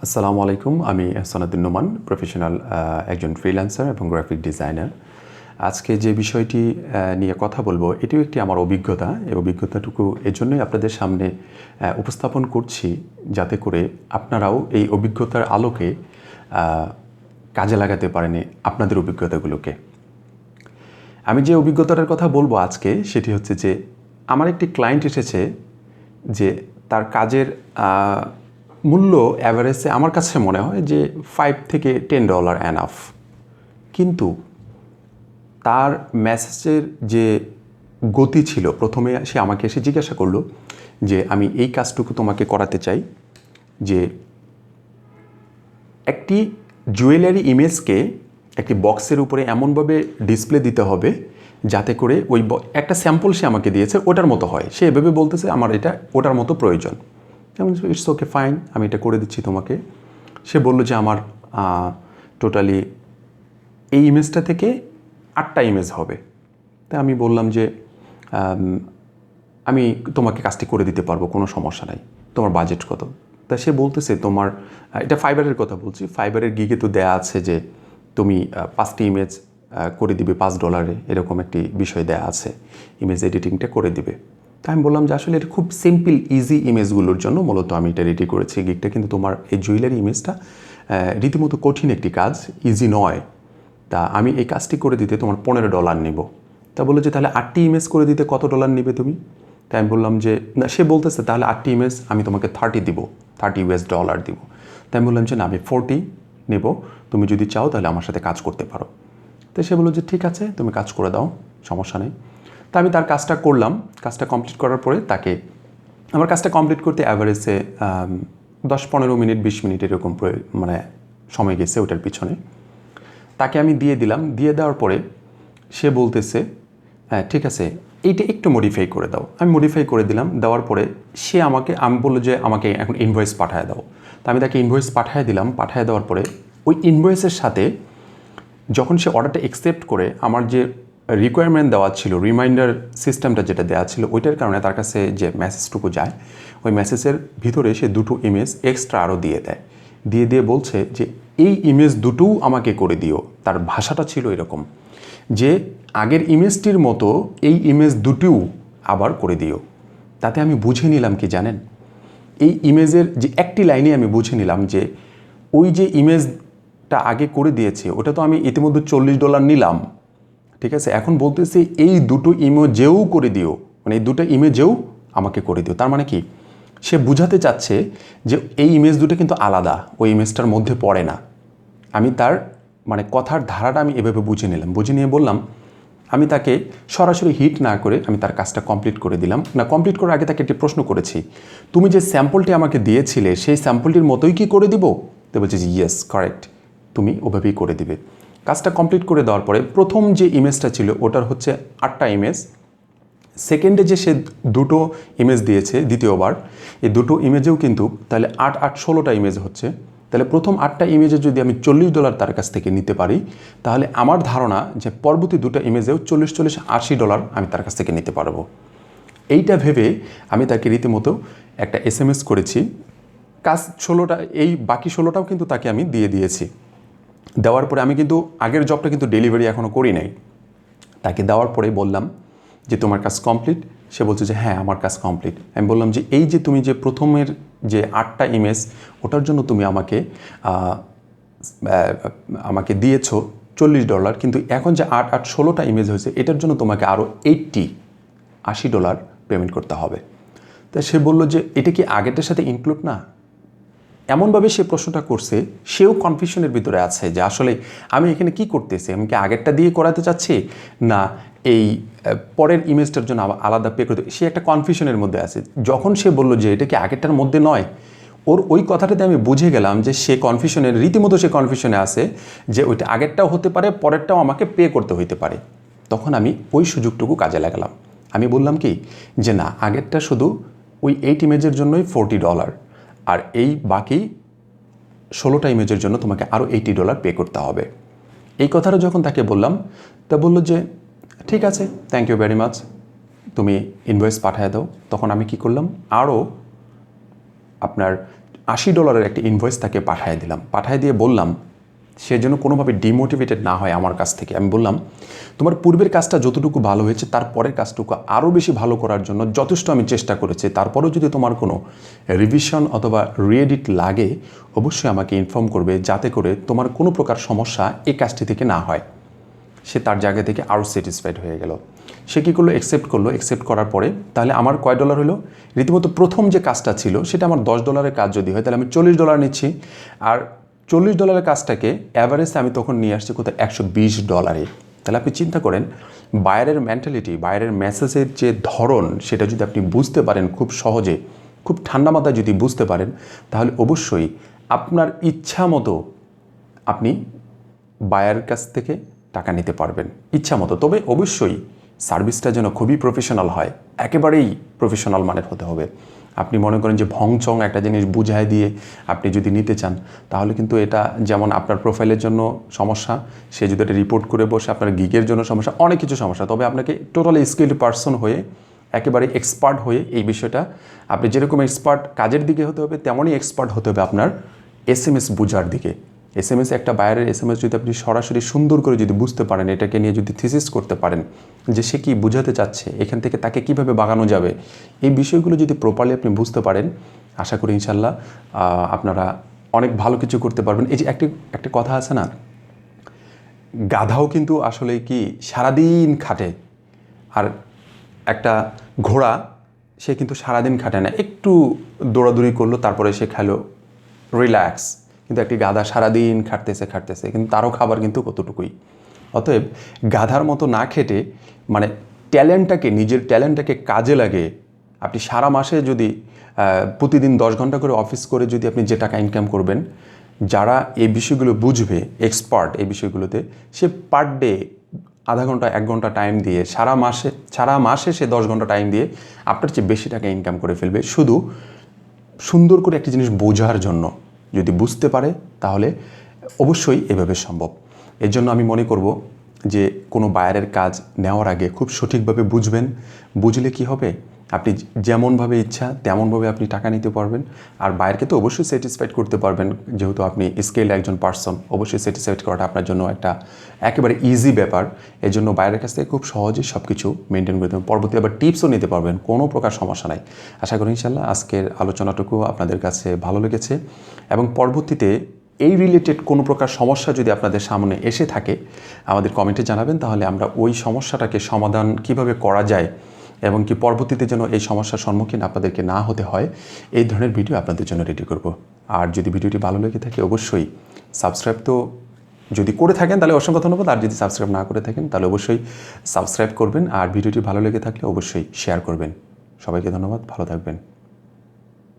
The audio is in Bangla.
আসসালামু আলাইকুম। আমি আহসান নোমান, প্রফেশনাল একজন ফ্রিল্যান্সার এবং গ্রাফিক ডিজাইনার। আজকে যে বিষয়টি নিয়ে কথা বলবো, এটিও একটি আমার অভিজ্ঞতা। এই অভিজ্ঞতাটুকু এজন্যই আপনাদের সামনে উপস্থাপন করছি, যাতে করে আপনারাও এই অভিজ্ঞতার আলোকে কাজে লাগাতে পারেন আপনাদের অভিজ্ঞতাগুলোকে। আমি যে অভিজ্ঞতাটার কথা বলবো আজকে, সেটি হচ্ছে যে আমার একটি ক্লায়েন্ট এসেছে যে তার কাজের মূল্য অ্যাভারেজে আমার কাছে মনে হয় যে $5 থেকে $10 এনাফ, কিন্তু তার মেসেজের যে গতি ছিল, প্রথমে সে আমাকে এসে জিজ্ঞাসা করলো যে আমি এই কাজটুকু তোমাকে করাতে চাই, যে একটি জুয়েলারি ইমেজকে একটি বক্সের উপরে এমনভাবে ডিসপ্লে দিতে হবে যাতে করে ওই একটা স্যাম্পল সে আমাকে দিয়েছে ওটার মতো হয়। সে এভাবে বলতেছে আমার এটা ওটার মতো প্রয়োজন। যেমন ইটস ওকে, ফাইন, আমি এটা করে দিচ্ছি তোমাকে। সে বলল যে আমার টোটালি এই ইমেজটা থেকে 8টা ইমেজ হবে। তা আমি বললাম যে আমি তোমাকে কাজটি করে দিতে পারবো, কোনো সমস্যা নাই, তোমার বাজেট কত? তা সে বলতেছে তোমার, এটা ফাইবারের কথা বলছি, ফাইবারের গিগে তো দেয়া আছে যে তুমি 5টি ইমেজ করে দিবে $5, এরকম একটি বিষয় দেয়া আছে, ইমেজ এডিটিংটা করে দিবে। তা আমি বললাম যে আসলে এটা খুব সিম্পল ইজি ইমেজগুলোর জন্য মূলত আমি এটা রেডি করেছি গিগটা, কিন্তু তোমার এই জুয়েলারি ইমেজটা রীতিমতো কঠিন একটি কাজ, ইজি নয়। তা আমি এই কাজটি করে দিতে তোমার $15 নেব। তা বললো যে তাহলে 8টি ইমেজ করে দিতে কত ডলার নেবে তুমি? তাই আমি বললাম যে না, সে বলতেছে তাহলে 8টি ইমেজ আমি তোমাকে 30 দিব, $30 দিব। তাই আমি বললাম যে না, আমি 40 নেব, তুমি যদি চাও তাহলে আমার সাথে কাজ করতে পারো। তো সে বললো যে ঠিক আছে, তুমি কাজ করে দাও, সমস্যা নেই। তা আমি তার কাজটা করলাম। কাজটা কমপ্লিট করার পরে তাকে, আমার কাজটা কমপ্লিট করতে অ্যাভারেজে 10-15 মিনিট 20 মিনিট এরকম মানে সময় গেছে ওটার পিছনে। তাকে আমি দিয়ে দিলাম। দিয়ে দেওয়ার পরে সে বলতেছে হ্যাঁ ঠিক আছে, এইটা একটু মডিফাই করে দাও। আমি মডিফাই করে দিলাম। দেওয়ার পরে সে আমি বললো যে আমাকে এখন ইনভয়েস পাঠায় দাও। তা আমি তাকে ইনভয়েস পাঠিয়ে দিলাম। পাঠিয়ে দেওয়ার পরে ওই ইনভয়েসের সাথে যখন সে অর্ডারটা অ্যাকসেপ্ট করে, আমার যে রিকোয়ারমেন্ট দেওয়া ছিল, রিমাইন্ডার সিস্টেমটা যেটা দেওয়া ছিল, ওইটার কারণে তার কাছে যে মেসেজটুকু যায়, ওই মেসেজের ভিতরে সে 2টো ইমেজ এক্সট্রা আরও দিয়ে দেয়। দিয়ে বলছে যে এই ইমেজ দুটোও আমাকে করে দিও। তার ভাষাটা ছিল এরকম যে আগের ইমেজটির মতো এই ইমেজ দুটোও আবার করে দিও। তাতে আমি বুঝে নিলাম কি জানেন, এই ইমেজের যে একটি লাইনে আমি বুঝে নিলাম যে ওই যে ইমেজটা আগে করে দিয়েছে ওটা তো আমি ইতিমধ্যে $40 নিলাম, ঠিক আছে, এখন বলতেছে এই দুটো ইমেজেও করে দিও, মানে এই দুটো ইমেজেও আমাকে করে দিও। তার মানে কি, সে বুঝাতে চাচ্ছে যে এই ইমেজ দুটো কিন্তু আলাদা, ওই ইমেজটার মধ্যে পড়ে না। আমি তার মানে কথার ধারাটা আমি এভাবে বুঝে নিলাম। বুঝে নিয়ে বললাম, আমি তাকে সরাসরি হিট না করে আমি তার কাজটা কমপ্লিট করে দিলাম। না, কমপ্লিট করার আগে তাকে একটি প্রশ্ন করেছি, তুমি যে স্যাম্পলটি আমাকে দিয়েছিলে সেই স্যাম্পলটির মতোই কি করে দিব? তো বলছে যে ইয়েস, কারেক্ট, তুমি ওভাবেই করে দিবে। কাজটা কমপ্লিট করে দেওয়ার পরে প্রথম যে ইমেজটা ছিল ওটার হচ্ছে 8টা ইমেজ, সেকেন্ডে যে সে 2টো ইমেজ দিয়েছে দ্বিতীয়বার, এই 2টো ইমেজেও কিন্তু তাহলে 8 8 16টা ইমেজ হচ্ছে। তাহলে প্রথম 8টা ইমেজে যদি আমি $40 তার কাছ থেকে নিতে পারি, তাহলে আমার ধারণা যে পরবর্তী 2টা ইমেজেও 40 $80 আমি তার কাছ থেকে নিতে পারবো। এইটা ভেবে আমি তাকে রীতিমতো একটা SMS করেছি। কাজ 16টা, এই বাকি 16টাও কিন্তু তাকে আমি দিয়ে দিয়েছি। দেওয়ার পরে আমি কিন্তু আগের জবটা কিন্তু ডেলিভারি এখনও করি নাই। তাকে দেওয়ার পরে বললাম যে তোমার কাজ কমপ্লিট? সে বলছে যে হ্যাঁ, আমার কাজ কমপ্লিট। আমি বললাম যে এই যে তুমি যে প্রথমের যে 8টা ইমেজ, ওটার জন্য তুমি আমাকে দিয়েছো $40, কিন্তু এখন যে 8 8 16টা ইমেজ হয়েছে এটার জন্য তোমাকে আরও $80 পেমেন্ট করতে হবে। তা সে বললো যে এটা কি আগেরটার সাথে ইনক্লুড না? এমনভাবে সে প্রশ্নটা করছে, সেও কনফিউশনের ভিতরে আছে যে আসলে আমি এখানে কি করতেছি, আমি কি আগেরটা দিয়ে করাতে চাচ্ছি না এই পরের ইমেজটার জন্য আলাদা পে করতে। সে একটা কনফিউশনের মধ্যে আছে। যখন সে বললো যে এটা কি আগেরটার মধ্যে নয়, ওর ওই কথাটাতে আমি বুঝে গেলাম যে সে কনফিউশনের, রীতিমতো সে কনফিউশনে আছে যে ওইটা আগেরটাও হতে পারে, পরেরটাও আমাকে পে করতে হইতে পারে। তখন আমি ওই সুযোগটুকু কাজে লাগালাম। আমি বললাম কি যে না, আগেরটা শুধু ওই 8 ইমেজের জন্যই $40, আর এই বাকি 16টা ইমেজের জন্য তোমাকে আরও $80 পে করতে হবে। এই কথাটা যখন তাকে বললাম, তা বললো যে ঠিক আছে, থ্যাংক ইউ ভেরি মাচ, তুমি ইনভয়েস পাঠিয়ে দাও। তখন আমি কি করলাম, আরও আপনার $80 একটা ইনভয়েস তাকে পাঠিয়ে দিলাম, পাঠিয়ে দিয়ে বললাম সে যেন কোনোভাবে ডিমোটিভেটেড না হয় আমার কাছ থেকে। আমি বললাম তোমার পূর্বের কাজটা যতটুকু ভালো হয়েছে তার পরের কাজটুকু আরও বেশি ভালো করার জন্য যথেষ্ট আমি চেষ্টা করেছি, তারপরেও যদি তোমার কোনো রিভিশন অথবা রিএডিট লাগে অবশ্যই আমাকে ইনফর্ম করবে, যাতে করে তোমার কোনো প্রকার সমস্যা এই কাজটি থেকে না হয়। সে তার জায়গা থেকে আরও স্যাটিসফাইড হয়ে গেল। সে কী করলো, অ্যাকসেপ্ট করলো। অ্যাকসেপ্ট করার পরে তাহলে আমার কয় ডলার হলো, রীতিমতো প্রথম যে কাজটা ছিল সেটা আমার $10 কাজ যদি হয় তাহলে আমি $40 নিচ্ছি, আর $40 কাজটাকে অ্যাভারেজ আমি তখন নিয়ে আসছি কোথায় $120। তাহলে আপনি চিন্তা করেন বায়ারের মেন্টালিটি, বায়ারের মেসেজের যে ধরন সেটা যদি আপনি বুঝতে পারেন খুব সহজে, খুব ঠান্ডা মাথায় যদি বুঝতে পারেন, তাহলে অবশ্যই আপনার ইচ্ছা মতো আপনি বায়ার কাছ থেকে টাকা নিতে পারবেন ইচ্ছা মতো। তবে অবশ্যই সার্ভিসটা যেন খুবই প্রফেশনাল হয়, একেবারেই প্রফেশনাল মানের হতে হবে। আপনি মনে করেন যে ভংচং একটা জিনিস বুঝায় দিয়ে আপনি যদি নিতে চান, তাহলে কিন্তু এটা যেমন আপনার প্রোফাইলের জন্য সমস্যা, সে যদি এটা রিপোর্ট করে বসে, আপনার গিগের জন্য সমস্যা, অনেক কিছু সমস্যা। তবে আপনাকে টোটালি স্কিল্ড পারসন হয়ে, একেবারে এক্সপার্ট হয়ে এই বিষয়টা, আপনি যেরকম এক্সপার্ট কাজের দিকে হতে হবে তেমনই এক্সপার্ট হতে হবে আপনার SMS বোঝার দিকে। SMS একটা বায়ারের SMS যদি আপনি সরাসরি সুন্দর করে যদি বুঝতে পারেন, এটাকে নিয়ে যদি থিসিস করতে পারেন যে সে কী বোঝাতে চাচ্ছে, এখান থেকে তাকে কিভাবে বাগানো যাবে, এই বিষয়গুলো যদি প্রপারলি আপনি বুঝতে পারেন, আশা করি ইনশাল্লাহ আপনারা অনেক ভালো কিছু করতে পারবেন। এই যে একটা কথা আছে না, গাধাও কিন্তু আসলে কি সারাদিন খাটে, আর একটা ঘোড়া সে কিন্তু সারাদিন খাটে না, একটু দৌড়াদৌড়ি করলো তারপরে সে খাইলো রিল্যাক্স। কিন্তু একটি গাধা সারাদিন খাটতেছে কিন্তু তারও খাবার কিন্তু কতটুকুই। অতএব গাধার মতো না খেটে মানে নিজের ট্যালেন্টটাকে কাজে লাগে আপনি সারা মাসে যদি প্রতিদিন 10 ঘন্টা করে অফিস করে যদি আপনি যে টাকা ইনকাম করবেন, যারা এই বিষয়গুলো বুঝবে, এক্সপার্ট এই বিষয়গুলোতে, সে পার ডে আধা ঘন্টা 1 ঘন্টা টাইম দিয়ে সারা মাসে সে 10 ঘন্টা টাইম দিয়ে আপনার চেয়ে বেশি টাকা ইনকাম করে ফেলবে, শুধু সুন্দর করে একটি জিনিস বোঝার জন্য। যদি বুঝতে পারে তাহলে অবশ্যই এভাবে সম্ভব। এর জন্য আমি মনে করব যে কোনো বায়ারের কাজ নেওয়ার আগে খুব সঠিকভাবে বুঝবেন। বুঝলে কি হবে, আপনি যেমনভাবে ইচ্ছা তেমনভাবে আপনি টাকা নিতে পারবেন, আর বায়ারকে তো অবশ্যই স্যাটিসফাইড করতে পারবেন। যেহেতু আপনি স্কিলড একজন পার্সন, অবশ্যই স্যাটিসফাইড করাটা আপনার জন্য একেবারে ইজি ব্যাপার। এর জন্য বায়ারের কাছ থেকে খুব সহজেই সব কিছু মেনটেন করতে পারবেন। পরবর্তী আবার টিপসও নিতে পারবেন, কোনো প্রকার সমস্যা নাই। আশা করি ইনশাল্লাহ আজকের আলোচনাটুকু আপনাদের কাছে ভালো লেগেছে, এবং পরবর্তীতে এই রিলেটেড কোনো প্রকার সমস্যা যদি আপনাদের সামনে এসে থাকে আমাদের কমেন্টে জানাবেন, তাহলে আমরা ওই সমস্যাটাকে সমাধান কিভাবে করা যায় এবং কি পরবর্তীতে যেন এই সমস্যার সম্মুখীন আপনাদেরকে না হতে হয়, এই ধরনের ভিডিও আপনাদের জন্য রেডি করব। আর যদি ভিডিওটি ভালো লেগে থাকে অবশ্যই সাবস্ক্রাইব তো যদি করে থাকেন তাহলে অসংখ্য ধন্যবাদ, আর যদি সাবস্ক্রাইব না করে থাকেন তাহলে অবশ্যই সাবস্ক্রাইব করবেন, আর ভিডিওটি ভালো লেগে থাকলে অবশ্যই শেয়ার করবেন। সবাইকে ধন্যবাদ, ভালো থাকবেন।